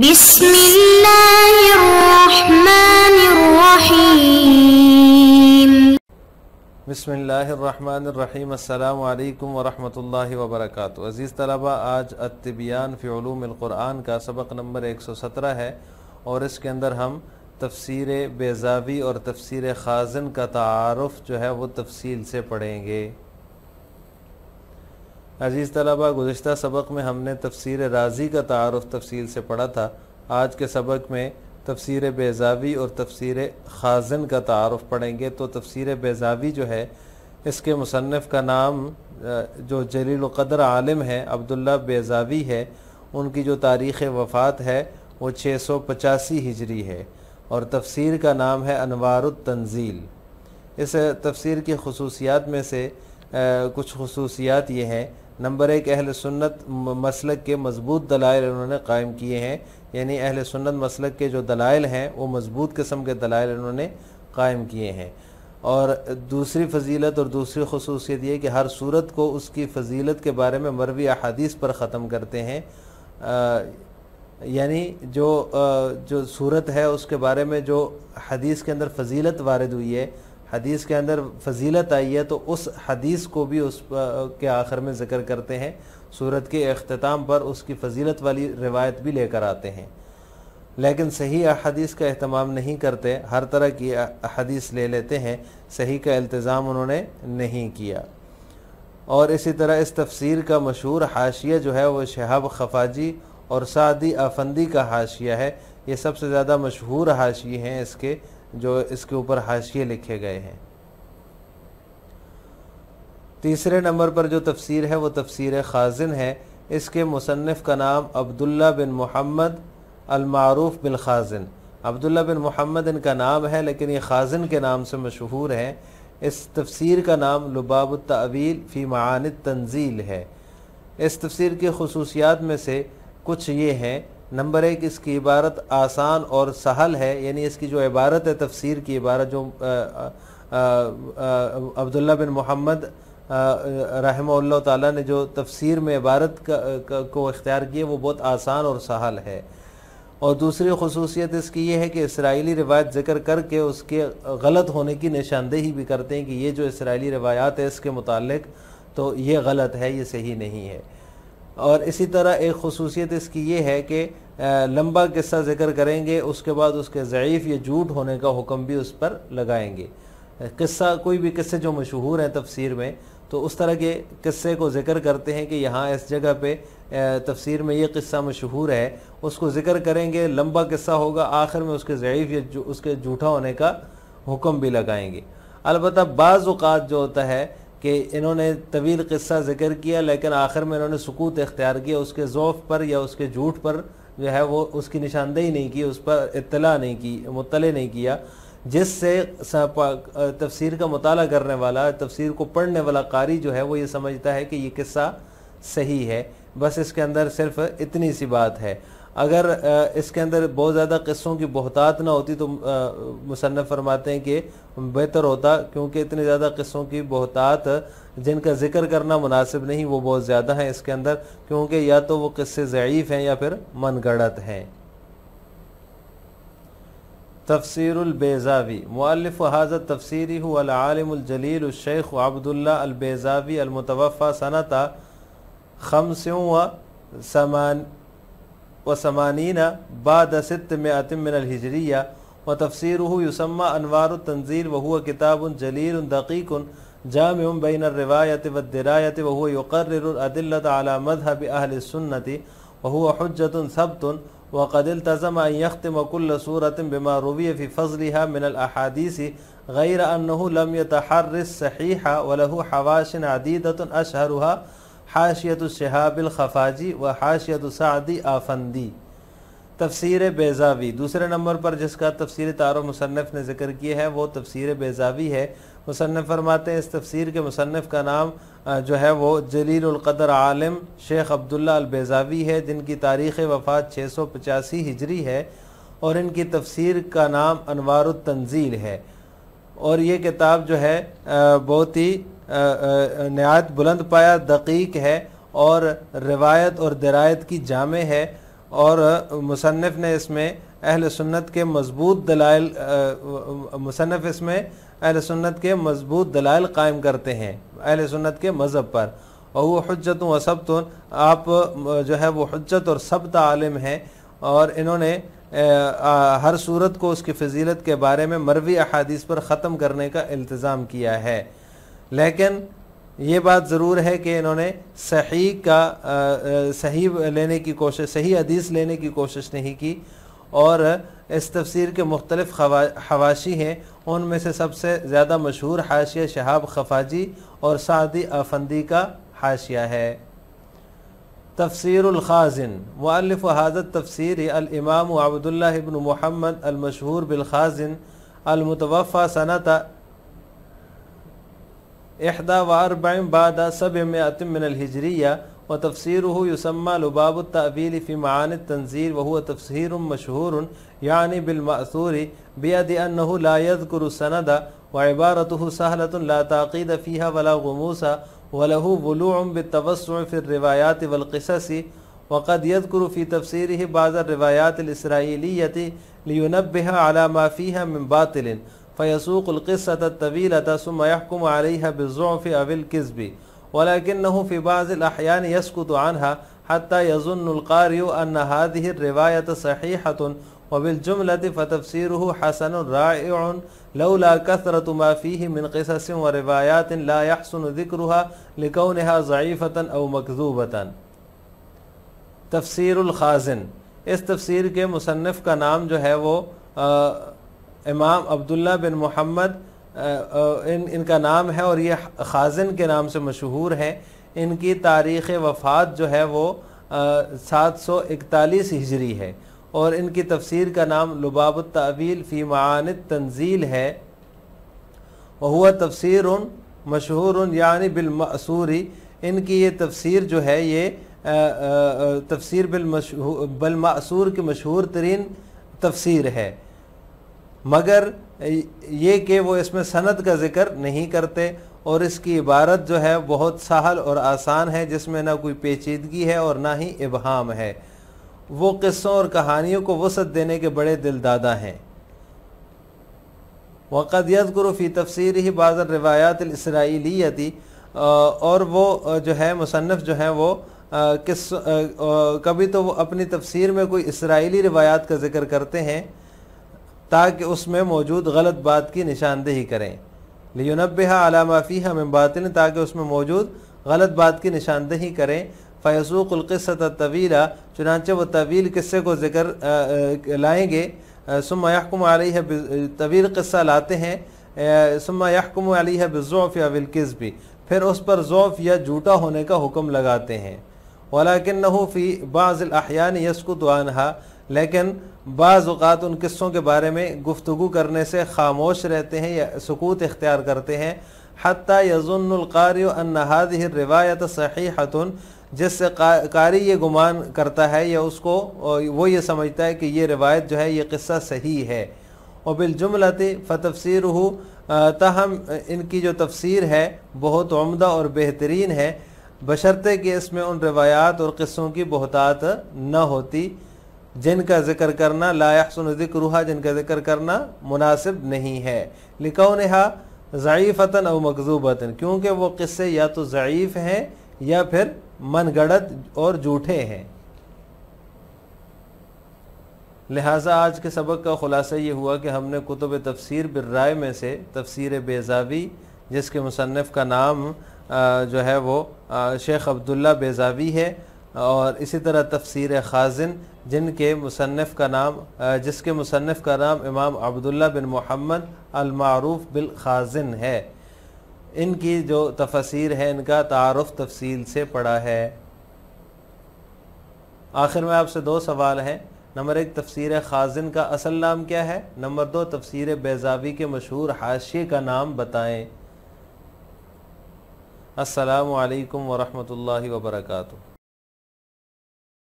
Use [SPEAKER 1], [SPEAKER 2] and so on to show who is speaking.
[SPEAKER 1] بسم اللہ الرحمن الرحیم۔
[SPEAKER 2] بسم اللہ الرحمن الرحیم۔ السلام علیکم ورحمۃ اللہ وبرکاتہ۔ عزیز طلبہ، آج التبیان فی علوم القرآن کا سبق نمبر 117 ہے، اور اس کے اندر ہم تفسیر بیضاوی اور تفسیر خازن کا تعارف جو ہے وہ تفصیل سے پڑھیں گے۔ عزیز طلبہ، گزشتہ سبق میں ہم نے تفسیر رازی کا تعارف تفصیل سے پڑھا تھا۔ آج کے سبق میں تفسیر بیضاوی اور تفسیر خازن کا تعارف پڑھیں گے۔ تو تفسیر بیضاوی جو ہے، اس کے مصنف کا نام جو جلیل القدر عالم ہے عبداللہ بیضاوی ہے۔ ان کی جو تاریخ وفات ہے وہ 685 ہجری ہے، اور تفسیر کا نام ہے انوار التنزیل۔ اس تفسیر کی خصوصیات میں سے کچھ خصوصیات یہ ہیں۔ نمبر 1، اہل سنت مسلک کے مضبوط دلائل انہوں نے قائم کیے ہیں، یعنی اہل سنت مسلک کے جو دلائل ہیں وہ مضبوط قسم کے دلائل انہوں نے قائم کیے ہیں۔ اور دوسری فضیلت اور دوسری خصوصیت یہ کہ ہر صورت کو اس کی فضیلت کے بارے میں مروی احادیث پر ختم کرتے ہیں، یعنی جو صورت ہے اس کے بارے میں جو حدیث کے اندر فضیلت وارد ہوئی ہے، حدیث کے اندر فضیلت آئی ہے، تو اس حدیث کو بھی اس کے آخر میں ذکر کرتے ہیں۔ سورت کے اختتام پر اس کی فضیلت والی روایت بھی لے کر آتے ہیں، لیکن صحیح احادیث کا اہتمام نہیں کرتے، ہر طرح کی احادیث لے لیتے ہیں، صحیح کا التزام انہوں نے نہیں کیا۔ اور اسی طرح اس تفسیر کا مشہور حاشیہ جو ہے وہ شہاب خفاجی اور سعدی آفندی کا حاشیہ ہے۔ یہ سب سے زیادہ مشہور حاشیے ہیں اس کے، جو اس کے اوپر حاشیے لکھے گئے ہیں۔ تیسرے نمبر پر جو تفسیر ہے وہ تفسیر خازن ہے۔ اس کے مصنف کا نام عبداللہ بن محمد المعروف بالخازن۔ عبداللہ بن محمد ان کا نام ہے، لیکن یہ خازن کے نام سے مشہور ہے۔ اس تفسیر کا نام لباب التأویل فی معانی التنزیل ہے۔ اس تفسیر کی خصوصیات میں سے کچھ یہ ہیں۔ نمبر 1، اس کی عبارت آسان اور سہل ہے، یعنی اس کی جو عبارت ہے، تفسیر کی عبارت جو عبداللہ بن محمد رحمہ اللہ تعالیٰ نے جو تفسیر میں عبارت کو اختیار کیے وہ بہت آسان اور سہل ہے۔ اور دوسری خصوصیت اس کی یہ ہے کہ اسرائیلی روایت ذکر کر کے اس کے غلط ہونے کی نشاندہی بھی کرتے ہیں کہ یہ جو اسرائیلی روایات ہے اس کے متعلق تو یہ غلط ہے، یہ صحیح نہیں ہے۔ اور اسی طرح ایک خصوصیت اس کی یہ ہے کہ لمبا قصہ ذکر کریں گے، اس کے بعد اس کے ضعیف یا جھوٹ ہونے کا حکم بھی اس پر لگائیں گے۔ قصہ، کوئی بھی قصے جو مشہور ہیں تفسیر میں، تو اس طرح کے قصے کو ذکر کرتے ہیں کہ یہاں اس جگہ پہ تفسیر میں یہ قصہ مشہور ہے، اس کو ذکر کریں گے، لمبا قصہ ہوگا، آخر میں اس کے ضعیف یا اس کے جھوٹا ہونے کا حکم بھی لگائیں گے۔ البتہ بعض اوقات جو ہوتا ہے کہ انہوں نے طویل قصہ ذکر کیا، لیکن آخر میں انہوں نے سکوت اختیار کیا، اس کے ضعف پر یا اس کے جھوٹ پر جو ہے وہ اس کی نشاندہی نہیں کی، اس پر مطلع نہیں کیا، جس سے تفسیر کا مطالعہ کرنے والا، تفسیر کو پڑھنے والا قاری جو ہے وہ یہ سمجھتا ہے کہ یہ قصہ صحیح ہے۔ بس اس کے اندر صرف اتنی سی بات ہے۔ اگر اس کے اندر بہت زیادہ قصوں کی بہتات نہ ہوتی تو مصنف فرماتے ہیں کہ بہتر ہوتا، کیونکہ اتنے زیادہ قصوں کی بہتات جن کا ذکر کرنا مناسب نہیں وہ بہت زیادہ ہیں اس کے اندر، کیونکہ یا تو وہ قصے ضعیف ہیں یا پھر من گڑت ہیں۔ تفسیر البیضاوی۔ مؤلف هذا التفسیر هو العالم الجلیل الشیخ عبداللہ البیضاوی المتوفى سنة 85 بعد 600 من الہجریہ، وتفسیره يسمى انوار التنزیل، وهو کتاب جلیل دقیق جامع بین الروایت والدرایت، وهو يقرر الأدلة على مذهب أهل السنة، وهو حجة ثبت، وقد التزم أن يختم كل سورة بما روي في فضلها من الأحاديث، غير أنه لم يتحرى الصحيح، وله حواش عديدة أشهرها حاشیۃ الشہاب الخفاجی و حاشیۃ سعدی آفندی۔ تفسیر بیضاوی۔ دوسرے نمبر پر جس کا تفسیر تعارف مصنف نے ذکر کیا ہے وہ تفسیر بیضاوی ہے۔ مصنف فرماتے ہیں اس تفسیر کے مصنف کا نام جو ہے وہ جلیل القدر عالم شیخ عبداللہ البیضاوی ہے، جن کی تاریخ وفات 685 ہجری ہے، اور ان کی تفسیر کا نام انوار التنزیل ہے۔ اور یہ کتاب جو ہے بہت ہی نہایت بلند پایہ دقیق ہے، اور روایت اور درایت کی جامع ہے، اور مصنف نے اس میں اہل سنت کے مضبوط دلائل قائم کرتے ہیں اہل سنت کے مذہب پر، اور وہ حجت و ثبت، آپ جو ہے وہ حجت اور ثبت عالم ہیں، اور انہوں نے ہر صورت کو اس کی فضیلت کے بارے میں مروی احادیث پر ختم کرنے کا التزام کیا ہے۔ لیکن یہ بات ضرور ہے کہ انہوں نے صحیح حدیث لینے کی کوشش نہیں کی، اور اس تفسیر کے مختلف حواشی ہیں، ان میں سے سب سے زیادہ مشہور حاشیہ شہاب خفاجی اور سعدی آفندی کا حاشیہ ہے۔ تفسیر الخازن، مؤلف هذا التفسیر الامام عبداللہ بن محمد المشہور بالخازن المتوفى سنة 41 بعد 700 من الهجرية، وتفسيره يسمى لباب التأويل في معاني التنزيل، وهو تفسير مشهور يعني بالمأثور بيد أنه لا يذكر السند، وعبارته سهلة لا تعقيد فيها ولا غموس، وله ضلوع بالتوسع في الروايات والقصص، وقد يذكر في تفسيره بعض الروايات الإسرائيلية لينبه على ما فيها من باطل، فيسوق القصة الطويلة ثم يحكم عليها بالضعف أو الكذب، ولكنه في بعض الأحيان يسكت عنها حتى يظن القارئ أن هذه الرواية صحيحة، وبالجملة فتفسيره حسن رائع لولا كثرة ما فيه من قصص وروايات لا يحسن ذكرها لكونها ضعيفة أو مكذوبة۔ تفسیر الخازن، اس تفسیر کے مصنف کا نام جو ہے وہ امام عبداللہ بن محمد ان کا نام ہے، اور یہ خازن کے نام سے مشہور ہیں۔ ان کی تاریخ وفات جو ہے وہ 741 ہجری ہے، اور ان کی تفسیر کا نام لباب التأویل فی معانی التنزیل ہے، وہو تفسیر مشہور یعنی بالمأثور۔ ان کی یہ تفسیر جو ہے یہ تفسیر بالمأثور کی مشہور ترین تفسیر ہے، مگر یہ کہ وہ اس میں سند کا ذکر نہیں کرتے، اور اس کی عبارت جو ہے بہت سہل اور آسان ہے، جس میں نہ کوئی پیچیدگی ہے اور نہ ہی ابہام ہے۔ وہ قصوں اور کہانیوں کو وسعت دینے کے بڑے دلدادہ ہیں۔ وقد يذكر في تفسيره بعض الروایات الاسرائیلیتی، اور وہ جو ہے مصنف جو ہے وہ کبھی تو وہ اپنی تفسیر میں کوئی اسرائیلی روایات کا ذکر کرتے ہیں تاکہ اس میں موجود غلط بات کی نشاندہی کریں، لِيُنَبِّهَ عَلَى مَا فِيهَا مِن بَاطِلٍ، تاکہ اس میں موجود غلط بات کی نشاندہی کریں۔ فَيَسُوقُ الْقِصَّةَ الطَّوِيلَ، چنانچہ وہ طویل قصے کو ذکر لائیں گے، ثُمَّ يَحْكُمُ عَلَيْهَا، طویل قصہ لاتے ہیں، ثُمَّ يَحْكُمُ عَلَيْهَا بِالضُّعْفِ أَوِ الْكِذْبِ، پھر اس پر ضعف یا جھوٹا ہونے کا حکم لگاتے ہیں۔ وَلَكِنَّهُ فِي بَعْضِ الْأَحْيَانِ يَسْكُتُ عَنْهَا، لیکن بعض اوقات ان قصوں کے بارے میں گفتگو کرنے سے خاموش رہتے ہیں یا سکوت اختیار کرتے ہیں، حَتَّى يَظُنُّ الْقَارِئُ أَنَّ هَذِهِ الرِّوَایَةَ صَحِیحَةٌ، جس سے قاری یہ گمان کرتا ہے یا اس کو وہ یہ سمجھتا ہے کہ یہ روایت جو ہے یہ قصہ صحیح ہے۔ وَبِالْجُمْلَةِ فَتَفْسِيرُهُ، تاہم ان کی جو تفسیر ہے بہت عمدہ اور بہترین ہے، بشرطے کہ اس میں ان روایات اور قصوں کی بہتات نہ ہوتی جن کا ذکر کرنا لا يحسن ذکرها، جن کا ذکر کرنا مناسب نہیں ہے، لِكَوْنِهَا ضعیفۃ او مکذوبۃ، کیونکہ وہ قصے یا تو ضعیف ہیں یا پھر من گڑت اور جھوٹے ہیں۔ لہٰذا آج کے سبق کا خلاصہ یہ ہوا کہ ہم نے کتب تفسیر بالرائے میں سے تفسیر بیضاوی، جس کے مصنف کا نام جو ہے وہ شیخ عبداللہ بیضاوی ہے، اور اسی طرح تفسیر خازن جس کے مصنف کا نام امام عبداللہ بن محمد المعروف بالخازن ہے، ان کی جو تفسیر ہے ان کا تعارف تفصیل سے پڑھا ہے۔ آخر میں آپ سے 2 سوال ہیں۔ نمبر 1، تفسیر خازن کا اصل نام کیا ہے؟ نمبر 2، تفسیر بیضاوی کے مشہور حاشیے کا نام بتائیں۔ السلام علیکم ورحمۃ اللہ وبرکاتہ۔